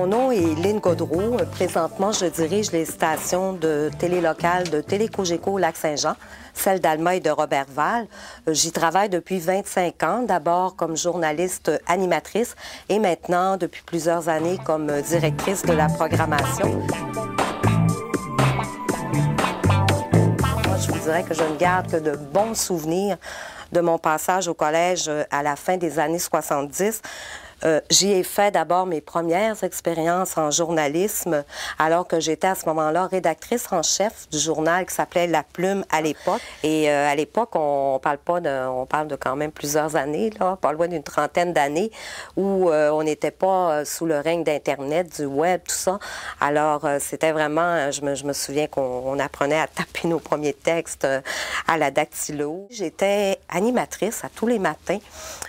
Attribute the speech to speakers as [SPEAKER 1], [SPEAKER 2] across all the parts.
[SPEAKER 1] Mon nom est Lynne Gaudreault. Présentement, je dirige les stations de télé locales de Télé-Cogeco au Lac-Saint-Jean, celle d'Alma et de Roberval. J'y travaille depuis 25 ans, d'abord comme journaliste animatrice et maintenant, depuis plusieurs années, comme directrice de la programmation. Moi, je vous dirais que je ne garde que de bons souvenirs de mon passage au collège à la fin des années 70. J'y ai fait d'abord mes premières expériences en journalisme, alors que j'étais à ce moment-là rédactrice en chef du journal qui s'appelait La Plume à l'époque. Et à l'époque, on parle de quand même plusieurs années, là, pas loin d'une trentaine d'années, où on n'était pas sous le règne d'Internet, du web, tout ça. Alors, c'était vraiment, je me souviens qu'on apprenait à taper nos premiers textes à la dactylo. J'étais animatrice à tous les matins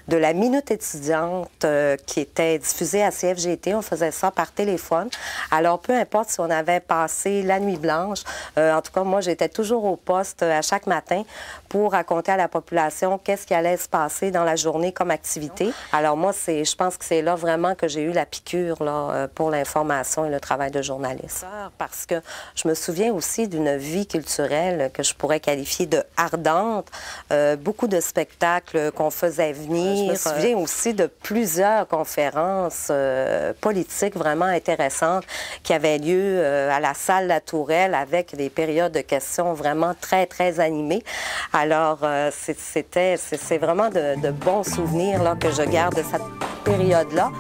[SPEAKER 1] de la Minute étudiante qui était diffusée à CFGT. On faisait ça par téléphone. Alors, peu importe si on avait passé la nuit blanche, en tout cas, moi, j'étais toujours au poste à chaque matin pour raconter à la population qu'est-ce qui allait se passer dans la journée comme activité. Alors, moi, je pense que c'est là vraiment que j'ai eu la piqûre là, pour l'information et le travail de journaliste. Parce que je me souviens aussi d'une vie culturelle que je pourrais qualifier de ardente. Beaucoup de spectacles qu'on faisait venir. Je me souviens aussi de plusieurs conférences politiques vraiment intéressantes qui avaient lieu à la salle La Tourelle avec des périodes de questions vraiment très, très animées. Alors, c'est vraiment de bons souvenirs là, que je garde de cette période-là.